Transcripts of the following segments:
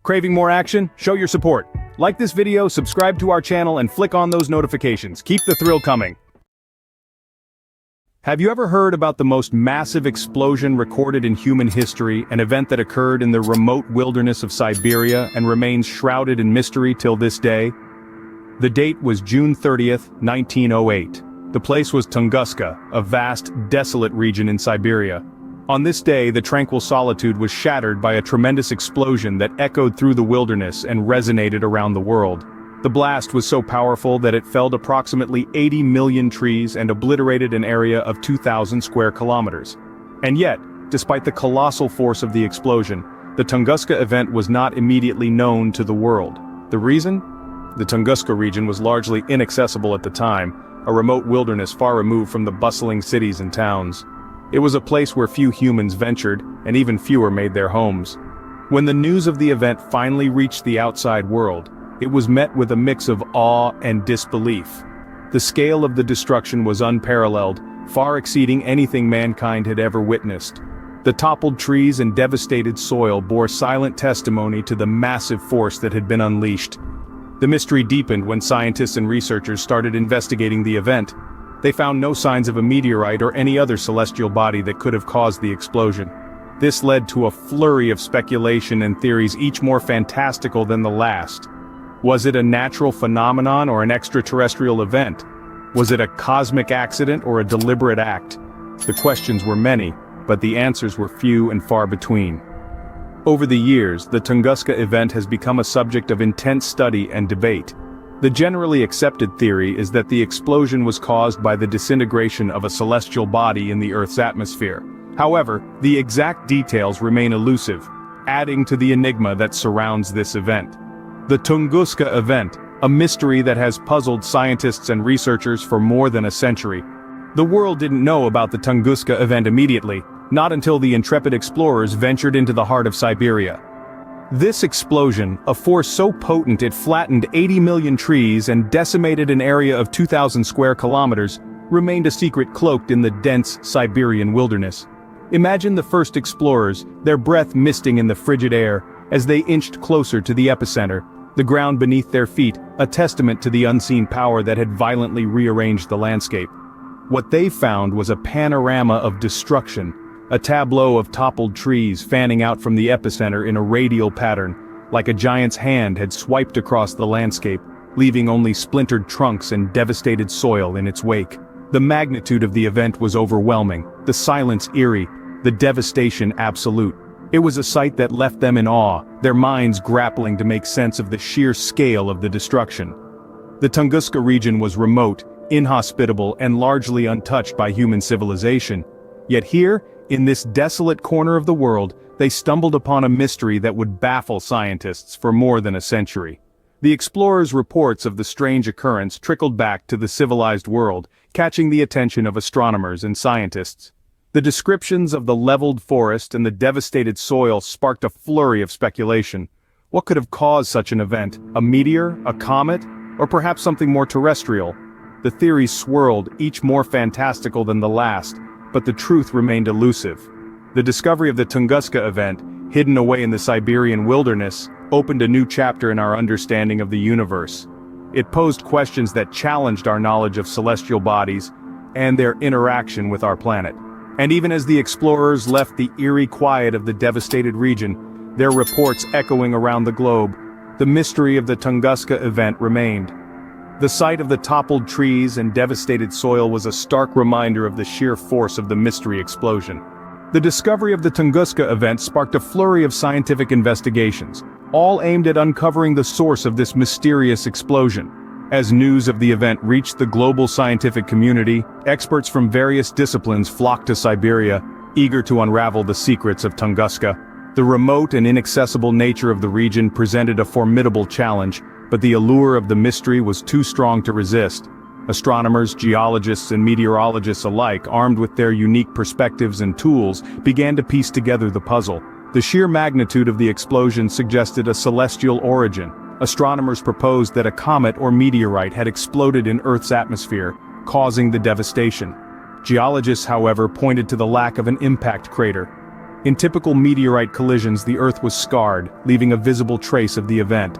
Craving more action? Show your support. Like this video, subscribe to our channel, and flick on those notifications. Keep the thrill coming. Have you ever heard about the most massive explosion recorded in human history, an event that occurred in the remote wilderness of Siberia and remains shrouded in mystery till this day? The date was June 30th, 1908. The place was Tunguska, a vast, desolate region in Siberia. On this day, the tranquil solitude was shattered by a tremendous explosion that echoed through the wilderness and resonated around the world. The blast was so powerful that it felled approximately 80 million trees and obliterated an area of 2,000 square kilometers. And yet, despite the colossal force of the explosion, the Tunguska event was not immediately known to the world. The reason? The Tunguska region was largely inaccessible at the time, a remote wilderness far removed from the bustling cities and towns. It was a place where few humans ventured, and even fewer made their homes. When the news of the event finally reached the outside world, it was met with a mix of awe and disbelief. The scale of the destruction was unparalleled, far exceeding anything mankind had ever witnessed. The toppled trees and devastated soil bore silent testimony to the massive force that had been unleashed. The mystery deepened when scientists and researchers started investigating the event. They found no signs of a meteorite or any other celestial body that could have caused the explosion. This led to a flurry of speculation and theories, each more fantastical than the last. Was it a natural phenomenon or an extraterrestrial event? Was it a cosmic accident or a deliberate act? The questions were many, but the answers were few and far between. Over the years, the Tunguska event has become a subject of intense study and debate. The generally accepted theory is that the explosion was caused by the disintegration of a celestial body in the Earth's atmosphere. However, the exact details remain elusive, adding to the enigma that surrounds this event. The Tunguska event, a mystery that has puzzled scientists and researchers for more than a century. The world didn't know about the Tunguska event immediately, not until the intrepid explorers ventured into the heart of Siberia. This explosion, a force so potent it flattened 80 million trees and decimated an area of 2,000 square kilometers, remained a secret cloaked in the dense Siberian wilderness. Imagine the first explorers, their breath misting in the frigid air, as they inched closer to the epicenter, the ground beneath their feet, a testament to the unseen power that had violently rearranged the landscape. What they found was a panorama of destruction, a tableau of toppled trees fanning out from the epicenter in a radial pattern, like a giant's hand had swiped across the landscape, leaving only splintered trunks and devastated soil in its wake. The magnitude of the event was overwhelming, the silence eerie, the devastation absolute. It was a sight that left them in awe, their minds grappling to make sense of the sheer scale of the destruction. The Tunguska region was remote, inhospitable, and largely untouched by human civilization. Yet here, in this desolate corner of the world, they stumbled upon a mystery that would baffle scientists for more than a century. The explorers' reports of the strange occurrence trickled back to the civilized world, catching the attention of astronomers and scientists. The descriptions of the leveled forest and the devastated soil sparked a flurry of speculation. What could have caused such an event? A meteor? A comet? Or perhaps something more terrestrial? The theories swirled, each more fantastical than the last, but the truth remained elusive. The discovery of the Tunguska event, hidden away in the Siberian wilderness, opened a new chapter in our understanding of the universe. It posed questions that challenged our knowledge of celestial bodies and their interaction with our planet. And even as the explorers left the eerie quiet of the devastated region, their reports echoing around the globe, the mystery of the Tunguska event remained. The sight of the toppled trees and devastated soil was a stark reminder of the sheer force of the mystery explosion. The discovery of the Tunguska event sparked a flurry of scientific investigations, all aimed at uncovering the source of this mysterious explosion. As news of the event reached the global scientific community, experts from various disciplines flocked to Siberia, eager to unravel the secrets of Tunguska. The remote and inaccessible nature of the region presented a formidable challenge, but the allure of the mystery was too strong to resist. Astronomers, geologists, and meteorologists alike, armed with their unique perspectives and tools, began to piece together the puzzle. The sheer magnitude of the explosion suggested a celestial origin. Astronomers proposed that a comet or meteorite had exploded in Earth's atmosphere, causing the devastation. Geologists, however, pointed to the lack of an impact crater. In typical meteorite collisions, the Earth was scarred, leaving a visible trace of the event.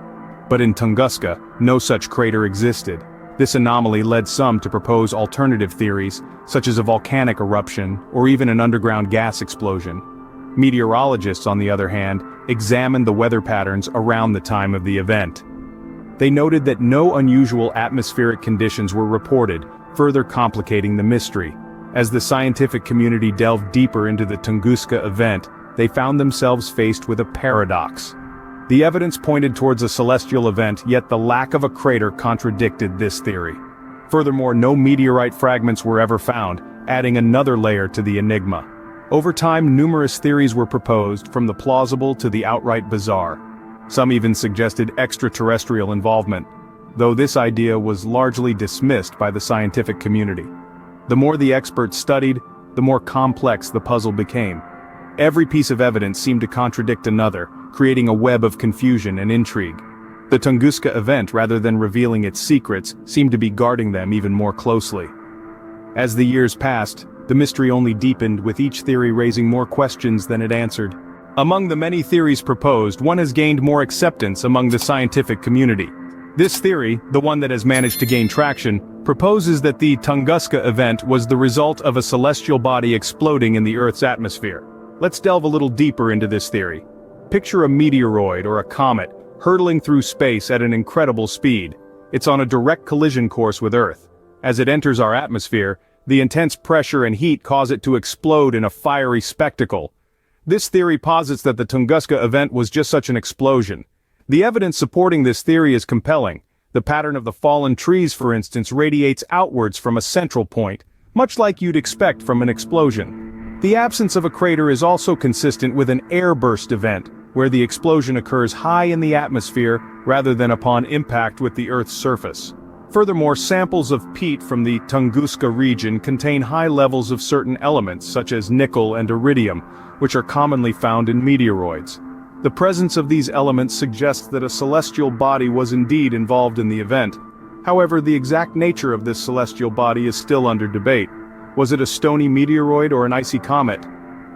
But in Tunguska, no such crater existed. This anomaly led some to propose alternative theories, such as a volcanic eruption or even an underground gas explosion. Meteorologists, on the other hand, examined the weather patterns around the time of the event. They noted that no unusual atmospheric conditions were reported, further complicating the mystery. As the scientific community delved deeper into the Tunguska event, they found themselves faced with a paradox. The evidence pointed towards a celestial event, yet the lack of a crater contradicted this theory. Furthermore, no meteorite fragments were ever found, adding another layer to the enigma. Over time, numerous theories were proposed, from the plausible to the outright bizarre. Some even suggested extraterrestrial involvement, though this idea was largely dismissed by the scientific community. The more the experts studied, the more complex the puzzle became. Every piece of evidence seemed to contradict another, creating a web of confusion and intrigue. The Tunguska event, rather than revealing its secrets, seemed to be guarding them even more closely. As the years passed, the mystery only deepened, with each theory raising more questions than it answered. Among the many theories proposed, one has gained more acceptance among the scientific community. This theory, the one that has managed to gain traction, proposes that the Tunguska event was the result of a celestial body exploding in the Earth's atmosphere. Let's delve a little deeper into this theory. Picture a meteoroid or a comet, hurtling through space at an incredible speed. It's on a direct collision course with Earth. As it enters our atmosphere, the intense pressure and heat cause it to explode in a fiery spectacle. This theory posits that the Tunguska event was just such an explosion. The evidence supporting this theory is compelling. The pattern of the fallen trees, for instance, radiates outwards from a central point, much like you'd expect from an explosion. The absence of a crater is also consistent with an airburst event, where the explosion occurs high in the atmosphere rather than upon impact with the Earth's surface. Furthermore, samples of peat from the Tunguska region contain high levels of certain elements such as nickel and iridium, which are commonly found in meteoroids. The presence of these elements suggests that a celestial body was indeed involved in the event. However, the exact nature of this celestial body is still under debate. Was it a stony meteoroid or an icy comet?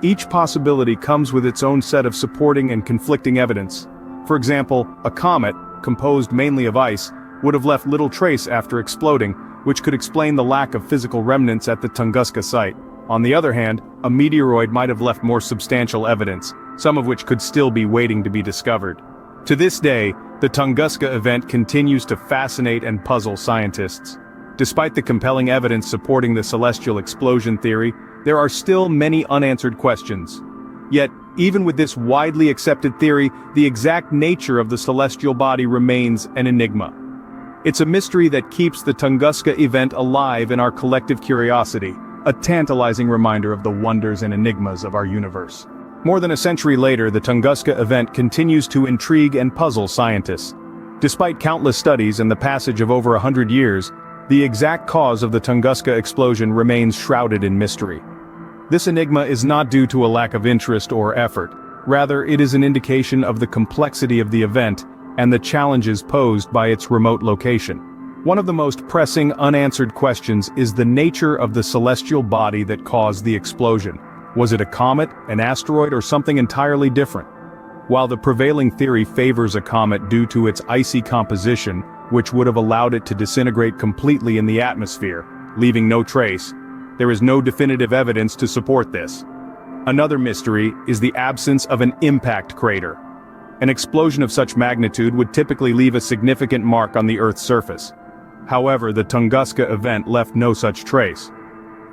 Each possibility comes with its own set of supporting and conflicting evidence. For example, a comet, composed mainly of ice, would have left little trace after exploding, which could explain the lack of physical remnants at the Tunguska site. On the other hand, a meteoroid might have left more substantial evidence, some of which could still be waiting to be discovered. To this day, the Tunguska event continues to fascinate and puzzle scientists. Despite the compelling evidence supporting the celestial explosion theory, there are still many unanswered questions. Yet, even with this widely accepted theory, the exact nature of the celestial body remains an enigma. It's a mystery that keeps the Tunguska event alive in our collective curiosity, a tantalizing reminder of the wonders and enigmas of our universe. More than a century later, the Tunguska event continues to intrigue and puzzle scientists. Despite countless studies and the passage of over 100 years, the exact cause of the Tunguska explosion remains shrouded in mystery. This enigma is not due to a lack of interest or effort. Rather, it is an indication of the complexity of the event and the challenges posed by its remote location. One of the most pressing unanswered questions is the nature of the celestial body that caused the explosion. Was it a comet, an asteroid, or something entirely different? While the prevailing theory favors a comet due to its icy composition, which would have allowed it to disintegrate completely in the atmosphere, leaving no trace, there is no definitive evidence to support this. Another mystery is the absence of an impact crater. An explosion of such magnitude would typically leave a significant mark on the Earth's surface. However, the Tunguska event left no such trace.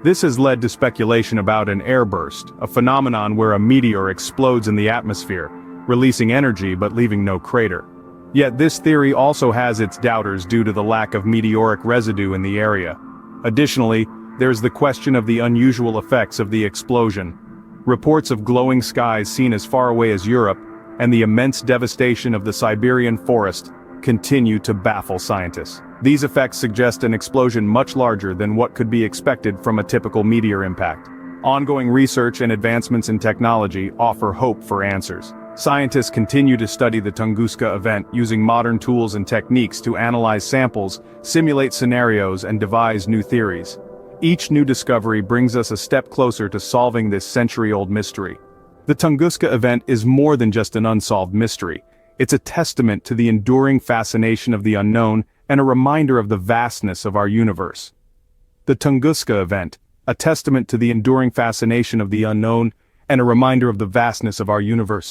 This has led to speculation about an airburst, a phenomenon where a meteor explodes in the atmosphere, releasing energy but leaving no crater. Yet this theory also has its doubters due to the lack of meteoric residue in the area. Additionally, there's the question of the unusual effects of the explosion. Reports of glowing skies seen as far away as Europe, and the immense devastation of the Siberian forest, continue to baffle scientists. These effects suggest an explosion much larger than what could be expected from a typical meteor impact. Ongoing research and advancements in technology offer hope for answers. Scientists continue to study the Tunguska event using modern tools and techniques to analyze samples, simulate scenarios, and devise new theories. Each new discovery brings us a step closer to solving this century-old mystery. The Tunguska event is more than just an unsolved mystery. It's a testament to the enduring fascination of the unknown and a reminder of the vastness of our universe. The Tunguska event, a testament to the enduring fascination of the unknown and a reminder of the vastness of our universe.